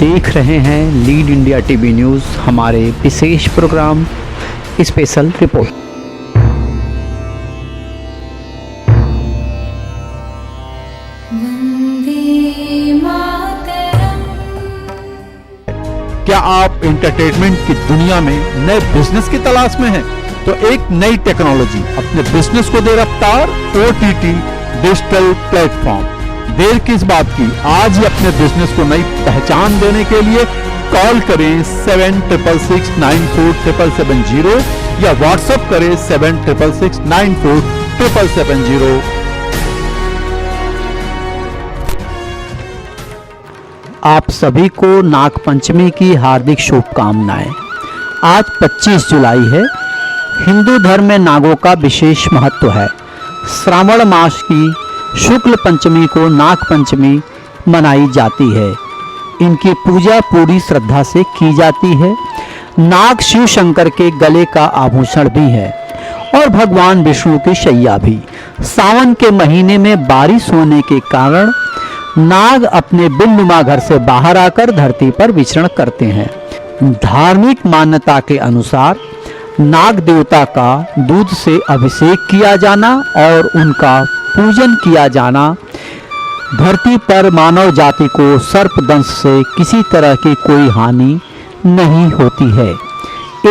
देख रहे हैं लीड इंडिया टीवी न्यूज़, हमारे विशेष प्रोग्राम स्पेशल रिपोर्ट। क्या आप एंटरटेनमेंट की दुनिया में नए बिजनेस की तलाश में हैं? तो एक नई टेक्नोलॉजी अपने बिजनेस को दे रफ्तार, OTT डिजिटल प्लेटफॉर्म। देर किस बात की, आज ही अपने बिजनेस को नई पहचान देने के लिए कॉल करें 7666947770 या व्हाट्सएप करें 7666947770। आप सभी को नाग पंचमी की हार्दिक शुभकामनाएं। आज 25 जुलाई है। हिंदू धर्म में नागों का विशेष महत्व है। श्रावण मास की शुक्ल पंचमी को नाग पंचमी मनाई जाती है। इनकी पूजा पूरी श्रद्धा से की जाती है। नाग शिव शंकर के गले का आभूषण भी है और भगवान विष्णु की शैया भी। सावन के महीने में बारिश होने के कारण नाग अपने बिलनुमा घर से बाहर आकर धरती पर विचरण करते हैं। धार्मिक मान्यता के अनुसार नाग देवता का दूध से अभिषेक किया जाना और उनका पूजन किया जाना धरती पर मानव जाति को सर्पदंश से किसी तरह की कोई हानि नहीं होती है।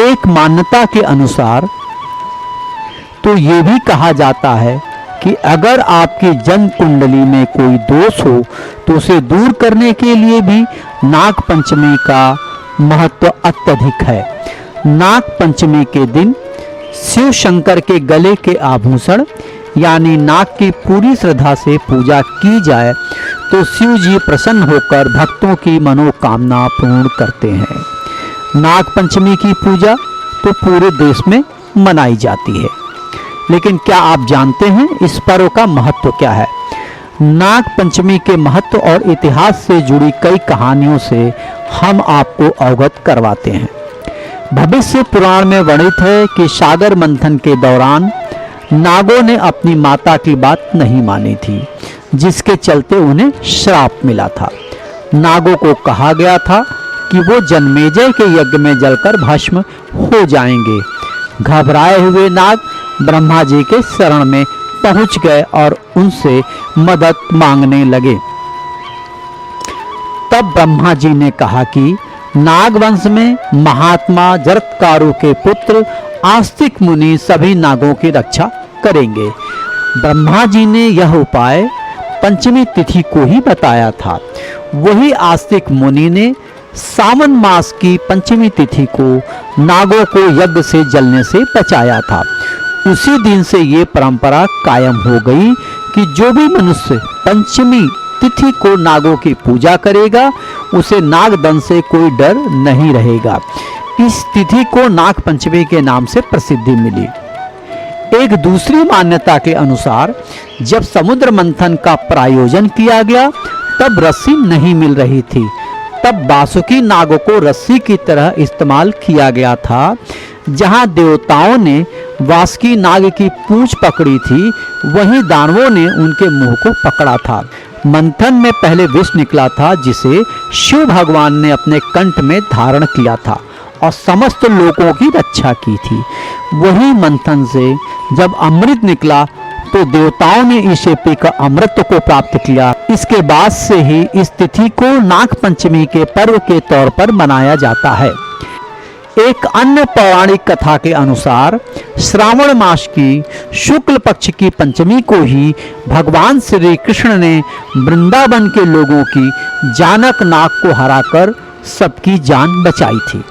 एक मान्यता के अनुसार तो ये भी कहा जाता है कि अगर आपकी जन्म कुंडली में कोई दोष हो तो उसे दूर करने के लिए भी नाग पंचमी का महत्व अत्यधिक है। नाग पंचमी के दिन शिव शंकर के गले के आभूषण यानी नाग की पूरी श्रद्धा से पूजा की जाए तो शिव जी प्रसन्न होकर भक्तों की मनोकामना पूर्ण करते हैं। नाग पंचमी की पूजा तो पूरे देश में मनाई जाती है, लेकिन क्या आप जानते हैं इस पर्व का महत्व क्या है? नाग पंचमी के महत्व और इतिहास से जुड़ी कई कहानियों से हम आपको अवगत करवाते हैं। भविष्य पुराण में वर्णित है कि सागर मंथन के दौरान नागों ने अपनी माता की बात नहीं मानी थी, जिसके चलते उन्हें श्राप मिला था। नागों को कहा गया था कि वो जन्मेजय के यज्ञ में जलकर भस्म हो जाएंगे। घबराए हुए नाग ब्रह्मा जी के शरण में पहुंच गए और उनसे मदद मांगने लगे। तब ब्रह्मा जी ने कहा कि नागवंश में महात्मा जरत्कारु के पुत्र आस्तिक मुनि सभी नागों की रक्षा करेंगे। ब्रह्मा जी ने यह उपाय पंचमी तिथि को ही बताया था। वही आस्तिक मुनि ने सावन मास की पंचमी तिथि को नागों को यज्ञ से जलने से बचाया था। उसी दिन से ये परंपरा कायम हो गई कि जो भी मनुष्य पंचमी तिथि को नागों की पूजा करेगा उसे नागदंश से कोई डर नहीं रहेगा। इस तिथि को नाग पंचमी के नाम से प्रसिद्धि मिली। एक दूसरी मान्यता के अनुसार जब समुद्र मंथन का प्रायोजन किया गया तब रस्सी नहीं मिल रही थी। तब वासुकी नागों को रस्सी की तरह इस्तेमाल किया गया था। जहां देवताओं ने वासुकी नाग की पूंछ पकड़ी थी, वहीं दानवों ने उनके मुंह को पकड़ा था। मंथन में पहले विष निकला था, जिसे शिव भगवान ने अपने कंठ में धारण किया था और समस्त लोगों की रक्षा की थी। वही मंथन से जब अमृत निकला तो देवताओं ने इसे पीकर अमृत को प्राप्त किया। इसके बाद से ही इस तिथि को नाग पंचमी के पर्व के तौर पर मनाया जाता है। एक अन्य पौराणिक कथा के अनुसार श्रावण मास की शुक्ल पक्ष की पंचमी को ही भगवान श्री कृष्ण ने वृंदावन के लोगों की जानक नाग को हराकर सबकी जान बचाई थी।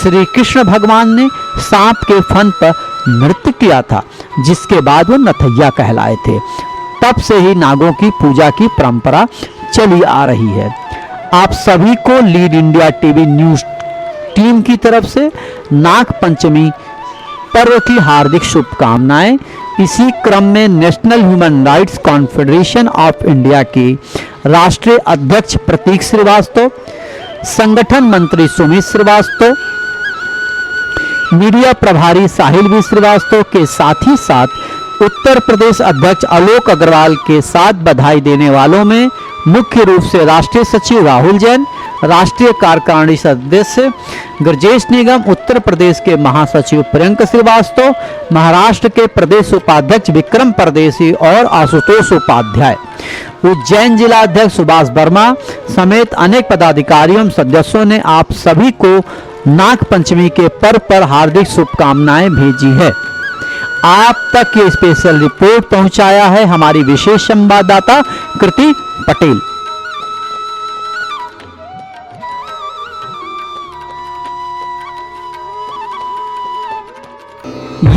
श्री कृष्ण भगवान ने सांप के फन पर नृत्य किया था, जिसके बाद वो नथैया कहलाए थे। तब से ही नागों की पूजा की परंपरा चली आ रही है। आप सभी को lead India TV news team की तरफ से नाग पंचमी पर्व की हार्दिक शुभकामनाएं। इसी क्रम में national human rights confederation of India के राष्ट्रीय अध्यक्ष प्रतीक श्रीवास्तव, संगठन मंत्री सुमित श्रीवास्तव, मीडिया प्रभारी साहिल बी श्रीवास्तव के साथ ही साथ उत्तर प्रदेश अध्यक्ष आलोक अग्रवाल के साथ बधाई देने वालों में मुख्य रूप से राष्ट्रीय सचिव राहुल जैन, राष्ट्रीय कार्यकारिणी सदस्य गृजेश निगम, उत्तर प्रदेश के महासचिव प्रियंका श्रीवास्तव, महाराष्ट्र के प्रदेश उपाध्यक्ष विक्रम परदेसी और आशुतोष उपाध्याय, उज्जैन जिला अध्यक्ष सुभाष वर्मा समेत अनेक पदाधिकारियों एवं सदस्यों ने आप सभी को नाग पंचमी के पर्व पर हार्दिक शुभकामनाएं भेजी है। आप तक ये स्पेशल रिपोर्ट पहुंचाया है हमारी विशेष संवाददाता कृति पटेल।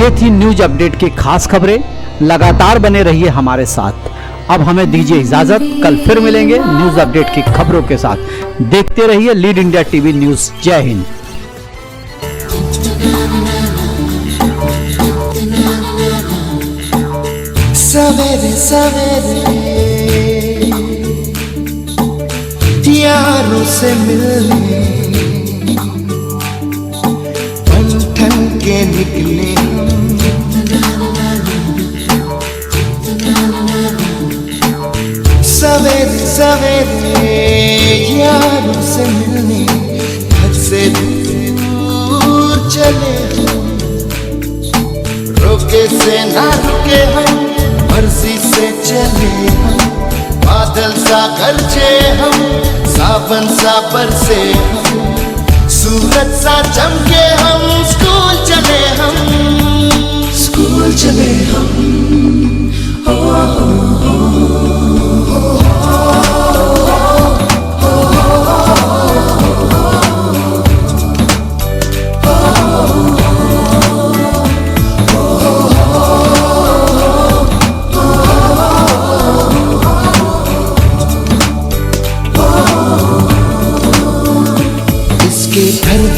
ये थी न्यूज अपडेट की खास खबरें। लगातार बने रहिए हमारे साथ। अब हमें दीजिए इजाजत, कल फिर मिलेंगे न्यूज अपडेट की खबरों के साथ। देखते रहिए लीड इंडिया टीवी न्यूज। जय हिंद। सवेरे सवेरे यारों से मिलने बन ठन के निकले सवेरे सवेरे यारों से मिलने घर से दूर चले रोके से ना रुके हम मर्जी से चले हम बादल सा गरजे हम सावन सा बरसे हम सूरज सा चमके हम स्कूल चले हम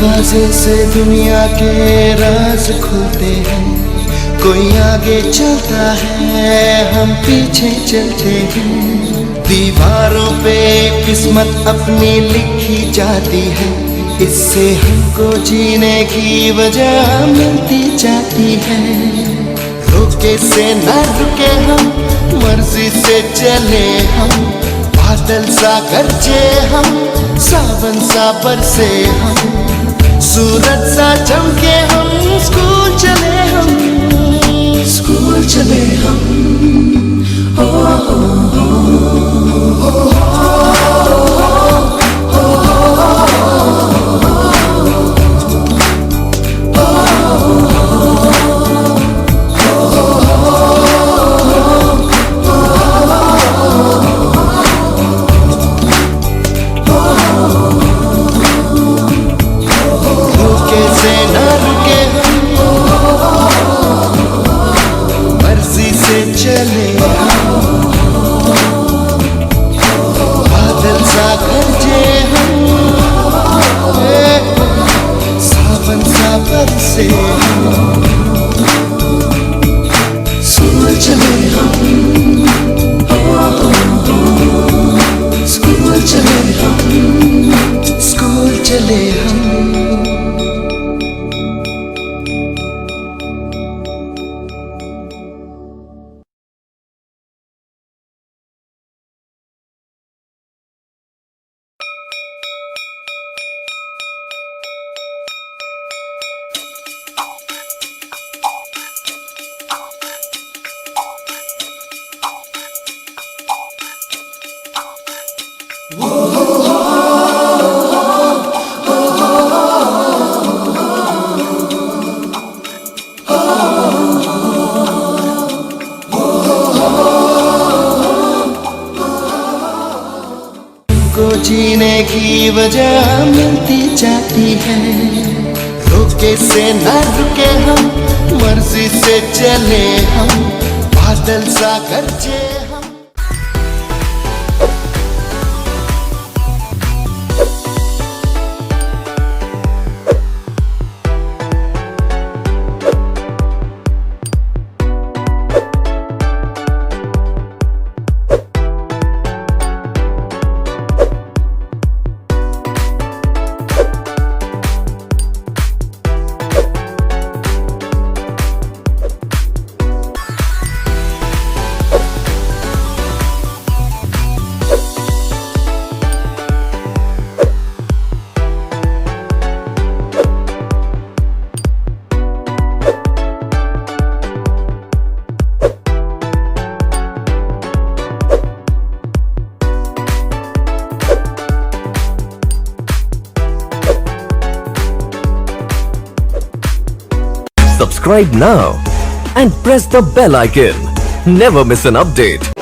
दरवाजे से दुनिया के राज खुलते हैं। कोई आगे चलता है हम पीछे चलते हैं। दीवारों पे किस्मत अपनी लिखी जाती है। इससे हमको जीने की वजह मिलती जाती है। रोके से न रुके हम मर्जी से चले हम बादल सा गरजे हम सावन सा बरसे हम सूरज सा चमके हम स्कूल चले हम जीने की वजह मिलती जाती है। रोके से न रुके हम मर्जी से चले हम बादल सा गरजे हम। subscribe now and press the bell icon. Never miss an update.